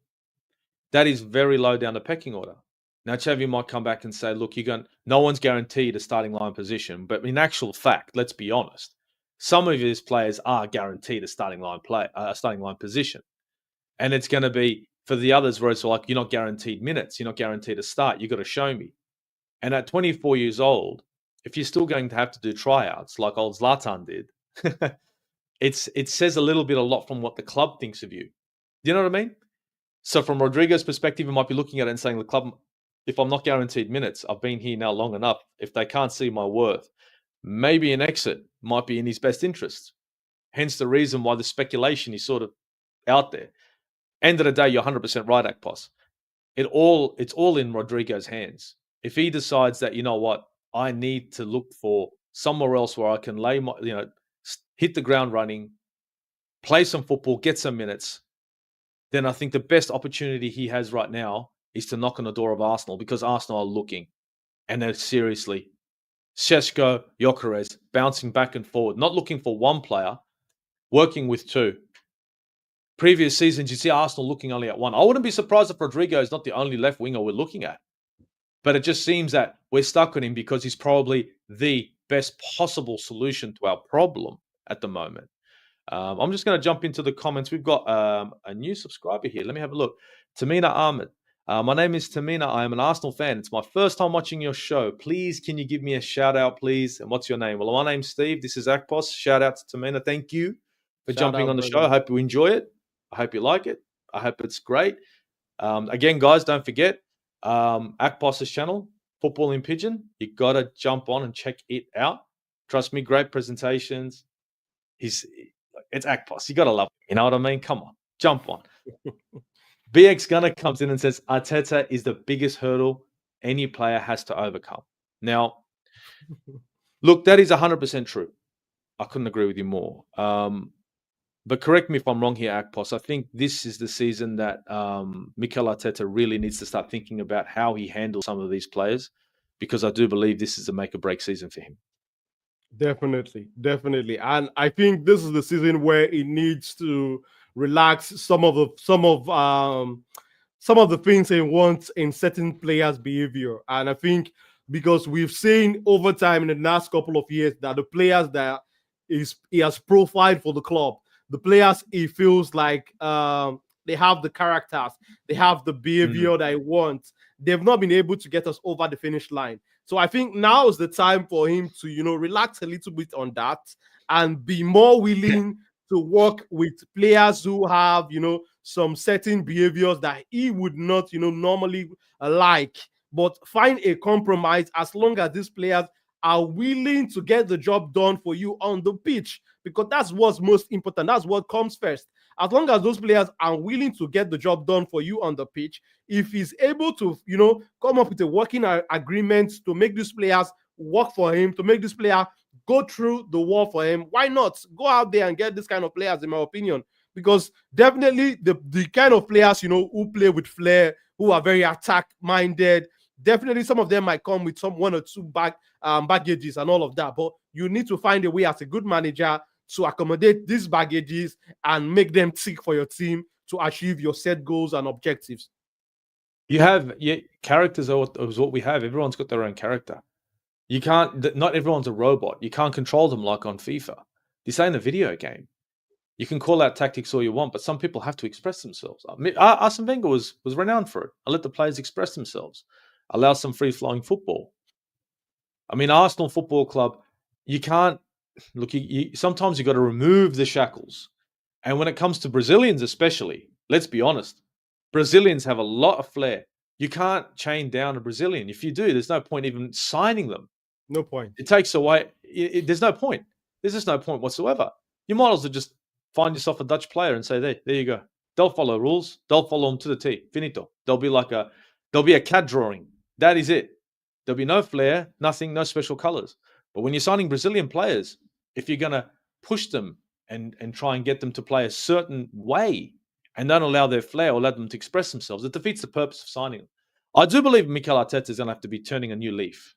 that is very low down the pecking order. Now, Xavi might come back and say, look, no one's guaranteed a starting line position, but in actual fact, let's be honest, some of his players are guaranteed a starting line position. And it's going to be for the others where it's like, you're not guaranteed minutes, you're not guaranteed a start, you've got to show me. And at 24 years old, if you're still going to have to do tryouts like old Zlatan did, it says a lot from what the club thinks of you. Do you know what I mean? So from Rodrygo's perspective, he might be looking at it and saying, the club, if I'm not guaranteed minutes, I've been here now long enough. If they can't see my worth, maybe an exit might be in his best interest. Hence the reason why the speculation is sort of out there. End of the day, you're 100% right, Akpos. It's all in Rodrygo's hands. If he decides that, you know what, I need to look for somewhere else where I can hit the ground running, play some football, get some minutes, then I think the best opportunity he has right now is to knock on the door of Arsenal, because Arsenal are looking, and they're seriously. Šeško, Gyökeres, bouncing back and forward, not looking for one player, working with two. Previous seasons, you see Arsenal looking only at one. I wouldn't be surprised if Rodrygo is not the only left winger we're looking at. But it just seems that we're stuck on him because he's probably the best possible solution to our problem at the moment. I'm just going to jump into the comments. We've got a new subscriber here. Let me have a look. Tamina Ahmed. My name is Tamina. I am an Arsenal fan. It's my first time watching your show. Please, can you give me a shout out, please? And what's your name? Well, my name's Steve. This is Akpos. Shout out to Tamina. Thank you for jumping on the show. I hope you enjoy it. I hope you like it. I hope it's great. Again, guys, don't forget Akpos's channel, Football in Pigeon. You got to jump on and check it out. Trust me, great presentations. It's Akpos. You got to love him. You know what I mean? Come on, jump on. BX Gunner comes in and says, Arteta is the biggest hurdle any player has to overcome. Now, look, that is 100% true. I couldn't agree with you more. But correct me if I'm wrong here, Akpos. I think this is the season that Mikel Arteta really needs to start thinking about how he handles some of these players, because I do believe this is a make-or-break season for him. Definitely. And I think this is the season where he needs to relax some of the things he wants in certain players' behavior. And I think because we've seen over time in the last couple of years that the players that he has profiled for the club, the players he feels like they have the characters, they have the behavior that he wants, they've not been able to get us over the finish line. So I think now is the time for him to, relax a little bit on that and be more willing to work with players who have, some certain behaviors that he would not, normally like, but find a compromise as long as these players are willing to get the job done for you on the pitch, because that's what's most important. That's what comes first. As long as those players are willing to get the job done for you on the pitch, if he's able to, come up with a working agreement to make these players work for him, to make this player go through the wall for him, why not go out there and get this kind of players, in my opinion? Because definitely the kind of players, who play with flair, who are very attack-minded, definitely some of them might come with one or two baggages and all of that. But you need to find a way as a good manager to accommodate these baggages and make them tick for your team to achieve your set goals and objectives. Characters are what we have. Everyone's got their own character. You can't, not everyone's a robot. You can't control them like on FIFA. This ain't a video game. You can call out tactics all you want, but some people have to express themselves. Arsene Wenger was renowned for it. I let the players express themselves. Allow some free-flowing football. I mean, Arsenal Football Club, you can't, look, sometimes you got to remove the shackles. And when it comes to Brazilians especially, let's be honest, Brazilians have a lot of flair. You can't chain down a Brazilian. If you do, there's no point even signing them. No point. It takes away, there's no point. There's just no point whatsoever. You might as well just find yourself a Dutch player and say, there you go. They'll follow rules. They'll follow them to the T. Finito. There'll be a CAD drawing. That is it. There'll be no flair, nothing, no special colors. But when you're signing Brazilian players, if you're going to push them and try and get them to play a certain way and don't allow their flair or allow them to express themselves, it defeats the purpose of signing them. I do believe Mikel Arteta is going to have to be turning a new leaf.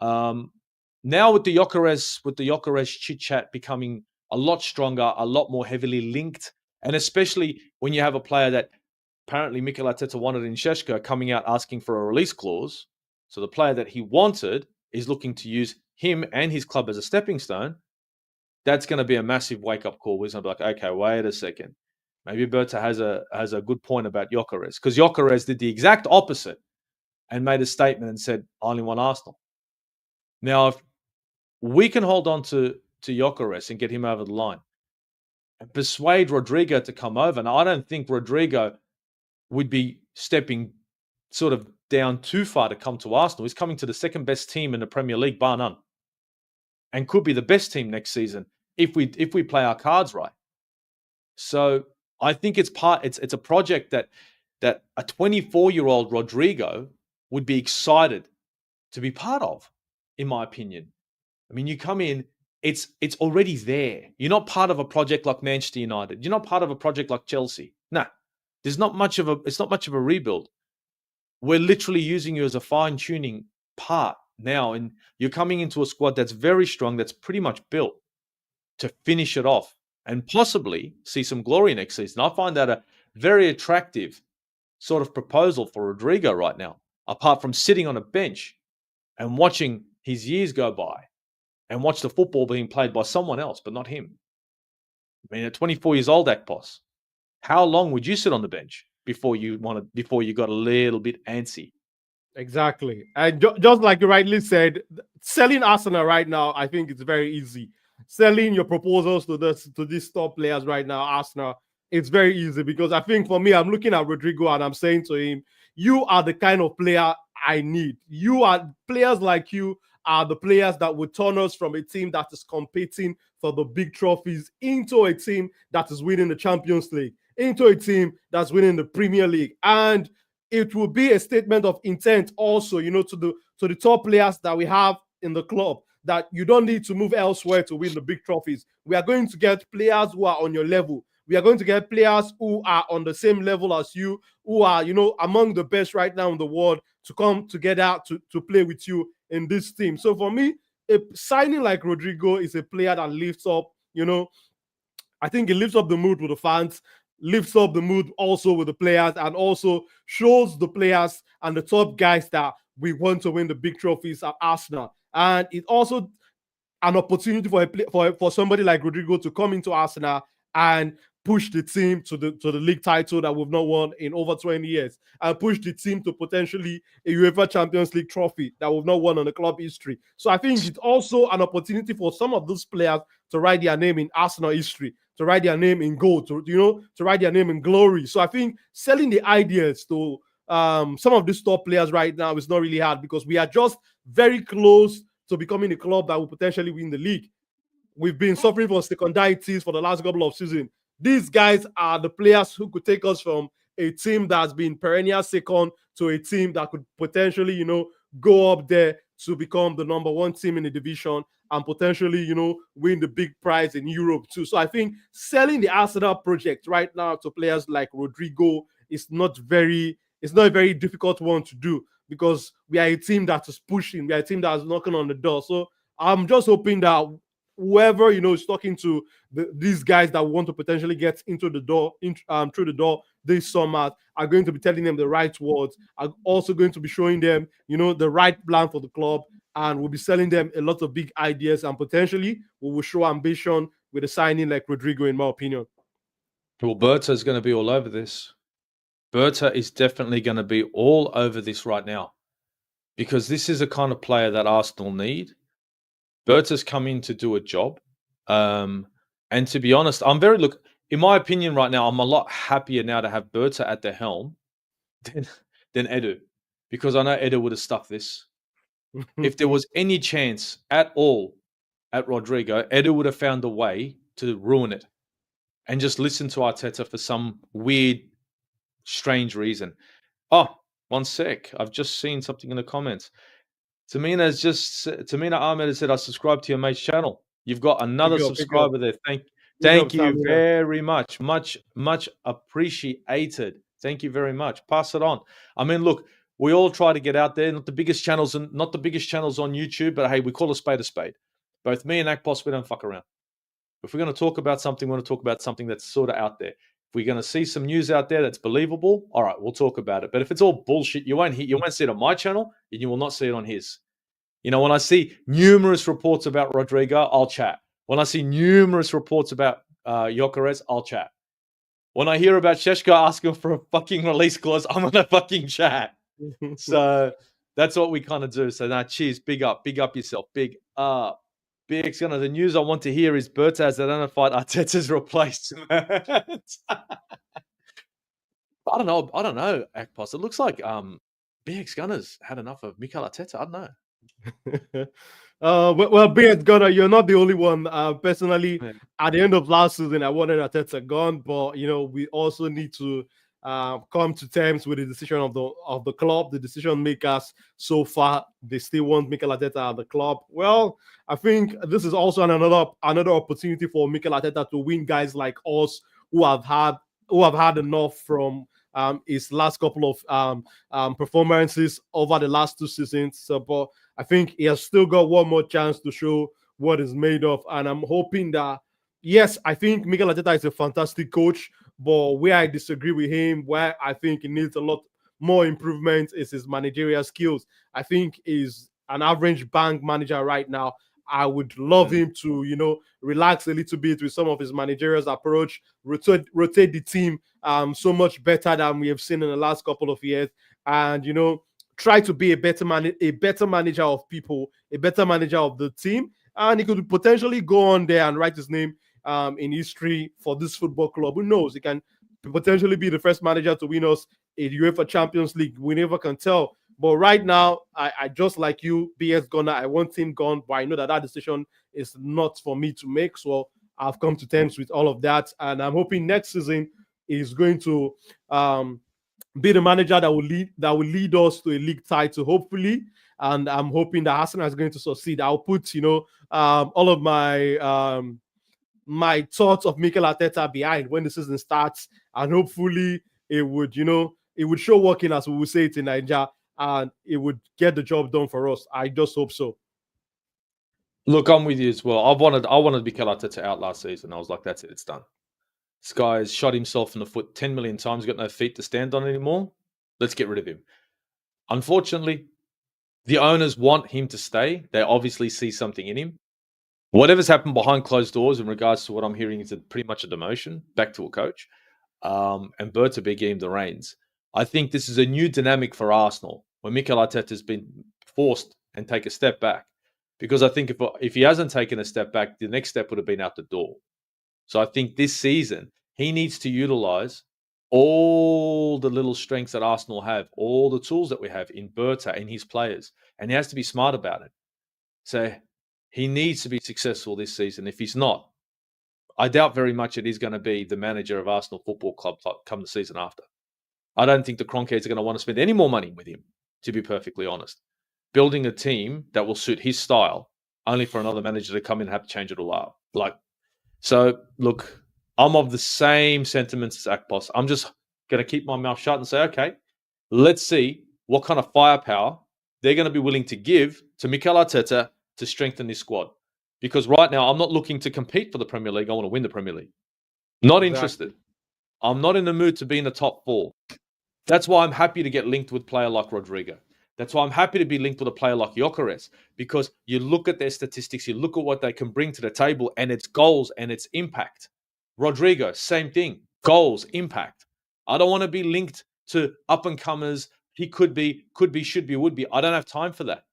Now with the Gyökeres chit-chat becoming a lot stronger, a lot more heavily linked, and especially when you have a player that apparently Mikel Arteta wanted in Šeško coming out asking for a release clause. So the player that he wanted is looking to use him and his club as a stepping stone. That's going to be a massive wake-up call. We're going to be like, okay, wait a second. Maybe Berta has a good point about Gyökeres, because Gyökeres did the exact opposite and made a statement and said, I only want Arsenal. Now, we can hold on to Gyökeres and get him over the line and persuade Rodrygo to come over. Now, I don't think Rodrygo would be stepping sort of down too far to come to Arsenal. He's coming to the second best team in the Premier League, bar none, and could be the best team next season if we play our cards right. So I think it's a project that a 24-year-old Rodrygo would be excited to be part of, in my opinion. I mean, you come in, it's already there. You're not part of a project like Manchester United. You're not part of a project like Chelsea. No, it's not much of a rebuild. We're literally using you as a fine-tuning part now, and you're coming into a squad that's very strong, that's pretty much built to finish it off and possibly see some glory next season. I find that a very attractive sort of proposal for Rodrygo right now, apart from sitting on a bench and watching his years go by and watch the football being played by someone else, but not him. I mean, at 24 years old, Akpos, how long would you sit on the bench before you got a little bit antsy? Exactly. And just like you rightly said, selling Arsenal right now, I think it's very easy. Selling your proposals to these top players right now, Arsenal, it's very easy because I think for me, I'm looking at Rodrygo and I'm saying to him, you are the kind of player I need. Players like you are the players that would turn us from a team that is competing for the big trophies into a team that is winning the Champions League, into a team that's winning the Premier League. And it will be a statement of intent also, to the top players that we have in the club, that you don't need to move elsewhere to win the big trophies. We are going to get players who are on your level. We are going to get players who are on the same level as you, who are, among the best right now in the world, to come together to play with you in this team. So for me, a signing like Rodrygo is a player that lifts up, I think it lifts up the mood with the fans, lifts up the mood also with the players, and also shows the players and the top guys that we want to win the big trophies at Arsenal. And it also an opportunity for somebody like Rodrygo to come into Arsenal and push the team to the league title that we've not won in over 20 years, and push the team to potentially a UEFA Champions League trophy that we've not won on the club history. So I think it's also an opportunity for some of those players to write their name in Arsenal history, to write their name in gold, to write their name in glory. So I think selling the ideas to some of these top players right now is not really hard, because we are just very close to becoming a club that will potentially win the league. We've been suffering from seconditis for the last couple of seasons. These guys are the players who could take us from a team that's been perennial second to a team that could potentially, go up there to become the number one team in the division and potentially, win the big prize in Europe too. So I think selling the Arsenal project right now to players like Rodrygo is not a very difficult one to do, because we are a team that is pushing, we are a team that is knocking on the door. So I'm just hoping that whoever is talking to these guys that want to potentially get into the door, through the door this summer, are going to be telling them the right words, are also going to be showing them, the right plan for the club, and we'll be selling them a lot of big ideas, and potentially we will show ambition with a signing like Rodrygo, in my opinion. Well, Berta is going to be all over this. Berta is definitely going to be all over this right now, because this is a kind of player that Arsenal need. Berta's come in to do a job. And to be honest, in my opinion right now, I'm a lot happier now to have Berta at the helm than Edu, because I know Edu would have stuck this. If there was any chance at all at Rodrygo, Edu would have found a way to ruin it and just listen to Arteta for some weird, strange reason. Oh, one sec. I've just seen something in the comments. Tamina Ahmed has said, I subscribe to your mate's channel. You've got another subscriber there. Thank you very much. Much appreciated. Thank you very much. Pass it on. I mean, look, we all try to get out there. Not the biggest channels on YouTube, but hey, we call a spade a spade. Both me and Akpos, we don't fuck around. If we're going to talk about something, we want to talk about something that's sort of out there. If we're going to see some news out there that's believable, all right, we'll talk about it. But if it's all bullshit, you won't see it on my channel, and you will not see it on his. When I see numerous reports about Rodrygo, I'll chat. When I see numerous reports about Gyökeres, I'll chat. When I hear about Šeško asking for a fucking release clause, I'm gonna fucking chat. So that's what we kind of do. So cheers, big up yourself, big up. BX Gunner, the news I want to hear is Berta has identified Arteta's replacement. I don't know, Akpos. It looks like BX Gunners had enough of Mikel Arteta. I don't know. Well, Beard Gunner, you're not the only one. Personally, Yeah. at the end of last season, I wanted Arteta gone, but we also need to come to terms with the decision of the club, the decision makers. So far, they still want Mikel Arteta at the club. Well, I think this is also another opportunity for Mikel Arteta to win guys like us who have had enough from his last couple of performances over the last 2 seasons. So, but I think he has still got one more chance to show what he's made of. And I'm hoping that, yes, I think Mikel Arteta is a fantastic coach, but where I disagree with him, where I think he needs a lot more improvement is his managerial skills. I think he's an average bank manager right now. I would love him to, relax a little bit with some of his managerial approach, rotate the team so much better than we have seen in the last couple of years. And, try to be a better manager of people, a better manager of the team, and he could potentially go on there and write his name in history for this football club. Who knows? He can potentially be the first manager to win us a UEFA Champions League. We never can tell. But right now, I just like you, BS Gunner, I want him gone, but I know that decision is not for me to make. So I've come to terms with all of that, and I'm hoping next season is going to be the manager that will lead us to a league title, hopefully. And I'm hoping that Arsenal is going to succeed. I'll put all of my thoughts of Mikel Arteta behind when the season starts, and hopefully it would show working, as we will say it in Nigeria, and it would get the job done for us. I just hope so. Look, I'm with you as well. I wanted Mikel Arteta out last season. I was like, that's it, it's done. This guy has shot himself in the foot 10 million times, got no feet to stand on anymore. Let's get rid of him. Unfortunately, the owners want him to stay. They obviously see something in him. Whatever's happened behind closed doors in regards to what I'm hearing is pretty much a demotion back to a coach. And Berta be giving the reins. I think this is a new dynamic for Arsenal when Mikel Arteta has been forced and take a step back. Because I think if he hasn't taken a step back, the next step would have been out the door. So I think this season, he needs to utilize all the little strengths that Arsenal have, all the tools that we have in Berta and his players. And he has to be smart about it. So he needs to be successful this season. If he's not, I doubt very much it is going to be the manager of Arsenal Football Club come the season after. I don't think the Kroenkes are going to want to spend any more money with him, to be perfectly honest. Building a team that will suit his style, only for another manager to come in and have to change it all up. So, look, I'm of the same sentiments as Akpos. I'm just going to keep my mouth shut and say, okay, let's see what kind of firepower they're going to be willing to give to Mikel Arteta to strengthen this squad. Because right now, I'm not looking to compete for the Premier League. I want to win the Premier League. Not interested. I'm not in the mood to be in the top 4. That's why I'm happy to get linked with a player like Rodrygo. That's why I'm happy to be linked with a player like Gyökeres, because you look at their statistics, you look at what they can bring to the table, and it's goals and it's impact. Rodrygo, same thing. Goals, impact. I don't want to be linked to up-and-comers. He could be, should be, would be. I don't have time for that.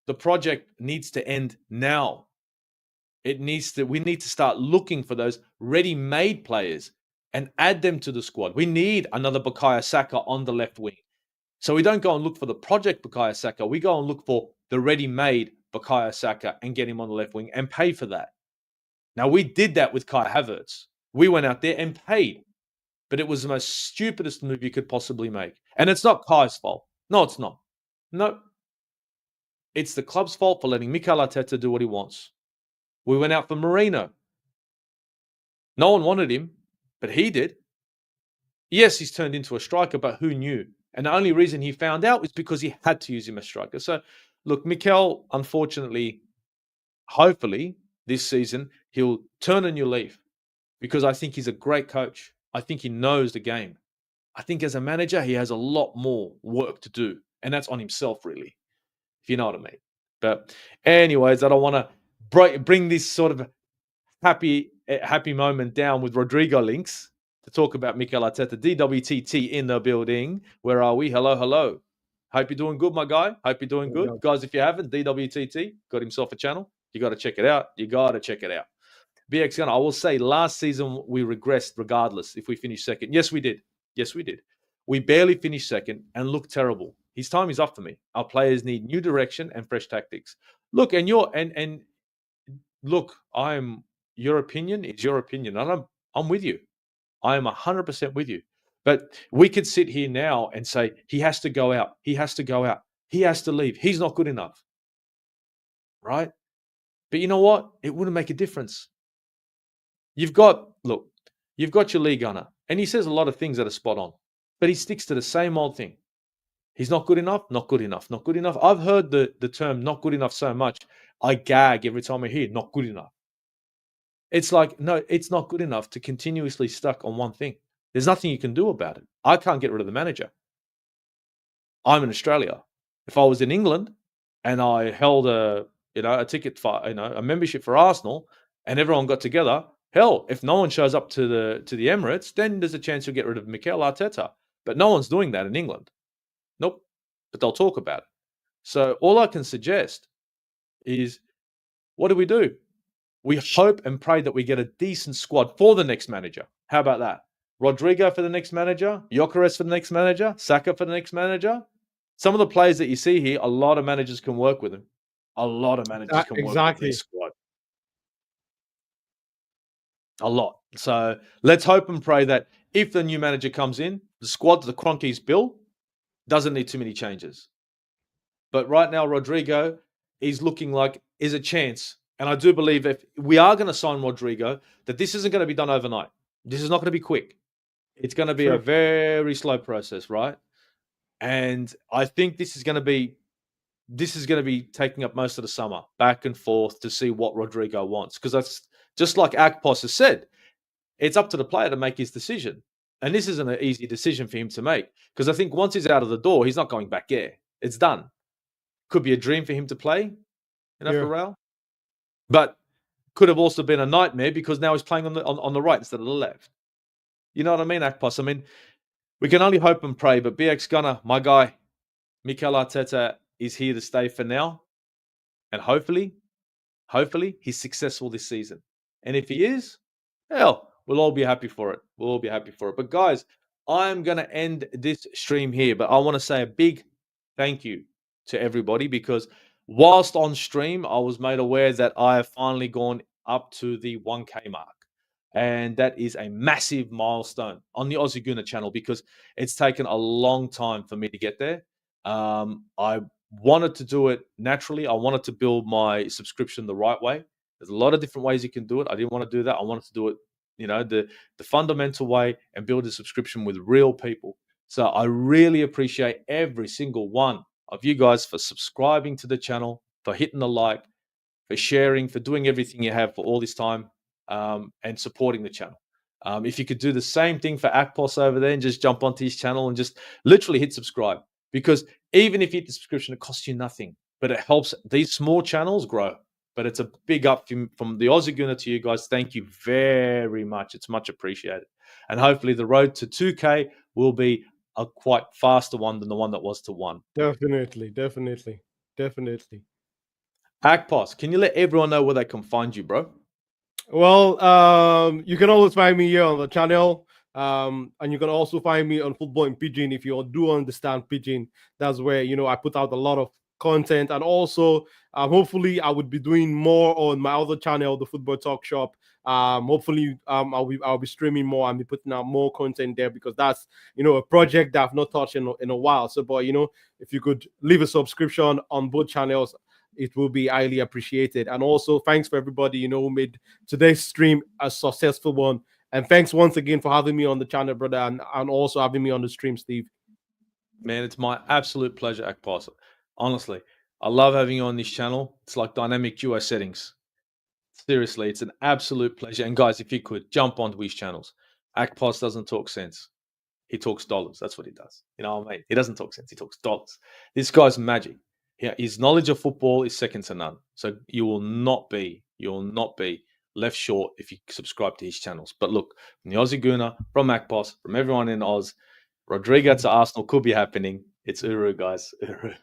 The project needs to end now. We need to start looking for those ready-made players and add them to the squad. We need another Bukayo Saka on the left wing. So we don't go and look for the project Bukayo Saka. We go and look for the ready-made Bukayo Saka and get him on the left wing and pay for that. Now, we did that with Kai Havertz. We went out there and paid. But it was the most stupidest move you could possibly make. And it's not Kai's fault. No, it's not. No. It's the club's fault for letting Mikel Arteta do what he wants. We went out for Moreno. No one wanted him, but he did. Yes, he's turned into a striker, but who knew? And the only reason he found out was because he had to use him as striker. So, look, Mikel, unfortunately, hopefully, this season, he'll turn a new leaf, because I think he's a great coach. I think he knows the game. I think as a manager, he has a lot more work to do. And that's on himself, really, if you know what I mean. But anyways, I don't want to bring this sort of happy moment down with Rodrygo links to talk about Mikel Arteta. DWTT in the building. Where are we? Hello. Hope you're doing good, my guy. Hope you're doing good. Guys, if you haven't, DWTT got himself a channel. You got to check it out. You got to check it out. BX Gunner, I will say last season we regressed regardless if we finished second. Yes, we did. Yes, we did. We barely finished second and looked terrible. His time is up for me. Our players need new direction and fresh tactics. Look, and look, your opinion is your opinion, and I'm with you. I am 100% with you. But we could sit here now and say he has to go out. He has to go out. He has to leave. He's not good enough. Right? But you know what? It wouldn't make a difference. You've got your league gunner, and he says a lot of things that are spot on, but he sticks to the same old thing. He's not good enough, not good enough, not good enough. I've heard the term not good enough so much, I gag every time I hear not good enough. It's like, no, it's not good enough to continuously stuck on one thing. There's nothing you can do about it. I can't get rid of the manager. I'm in Australia. If I was in England and I held a ticket for, a membership for Arsenal and everyone got together, hell, if no one shows up to the Emirates, then there's a chance you'll get rid of Mikel Arteta. But no one's doing that in England. Nope. But they'll talk about it. So all I can suggest is, what do? We hope and pray that we get a decent squad for the next manager. How about that? Rodrygo for the next manager, Gyökeres for the next manager, Saka for the next manager. Some of the players that you see here, a lot of managers can work with them. A lot of managers can work with this squad. A lot. So let's hope and pray that if the new manager comes in, the squad the Cronkies built doesn't need too many changes. But right now, Rodrygo is looking like is a chance. And I do believe if we are going to sign Rodrygo, that this isn't going to be done overnight. This is not going to be quick. It's going to be a very slow process, right? And I think this is going to be taking up most of the summer, back and forth to see what Rodrygo wants. Because that's just like Akpos has said, it's up to the player to make his decision. And this isn't an easy decision for him to make. Because I think once he's out of the door, he's not going back there. It's done. Could be a dream for him to play, for Real. But could have also been a nightmare because now he's playing on the right instead of the left. You know what I mean, Akpos? I mean, we can only hope and pray. But BX Gunner, my guy, Mikel Arteta is here to stay for now. And hopefully, he's successful this season. And if he is, hell, we'll all be happy for it. But guys, I'm going to end this stream here. But I want to say a big thank you to everybody because whilst on stream, I was made aware that I have finally gone up to the 1K mark. And that is a massive milestone on the Aussie Gooner channel because it's taken a long time for me to get there. I wanted to do it naturally. I wanted to build my subscription the right way. There's a lot of different ways you can do it. I didn't want to do that. I wanted to do it, the fundamental way and build a subscription with real people. So I really appreciate every single one of you guys for subscribing to the channel, for hitting the like, for sharing, for doing everything you have for all this time, and supporting the channel. If you could do the same thing for Akpos over there and just jump onto his channel and just literally hit subscribe. Because even if you hit the subscription, it costs you nothing, but it helps these small channels grow. But it's a big up from the Aussie Gooner to you guys. Thank you very much. It's much appreciated. And hopefully the road to 2K will be a quite faster one than the one that was to 1. Definitely. Akpos, can you let everyone know where they can find you, bro? Well, you can always find me here on the channel. And you can also find me on Football in Pidgin if you do understand Pidgin. That's where I put out a lot of content, and also hopefully I would be doing more on my other channel, the Football Talk Shop. Hopefully I'll be streaming more and be putting out more content there because that's a project that I've not touched in a while. So, but if you could leave a subscription on both channels, it will be highly appreciated. And also thanks for everybody who made today's stream a successful one. And thanks once again for having me on the channel, brother, and also having me on the stream, Steve. Man, it's my absolute pleasure, Akpos. Honestly, I love having you on this channel. It's like dynamic duo settings. Seriously, it's an absolute pleasure. And guys, if you could jump onto his channels. Akpos doesn't talk sense. He talks dollars. That's what he does. You know what I mean? He doesn't talk sense. He talks dollars. This guy's magic. Yeah, his knowledge of football is second to none. So you will not be left short if you subscribe to his channels. But look, from the Aussie Gooner, from Akpos, from everyone in Oz, Rodrygo to Arsenal could be happening. It's Uru, guys. Uru.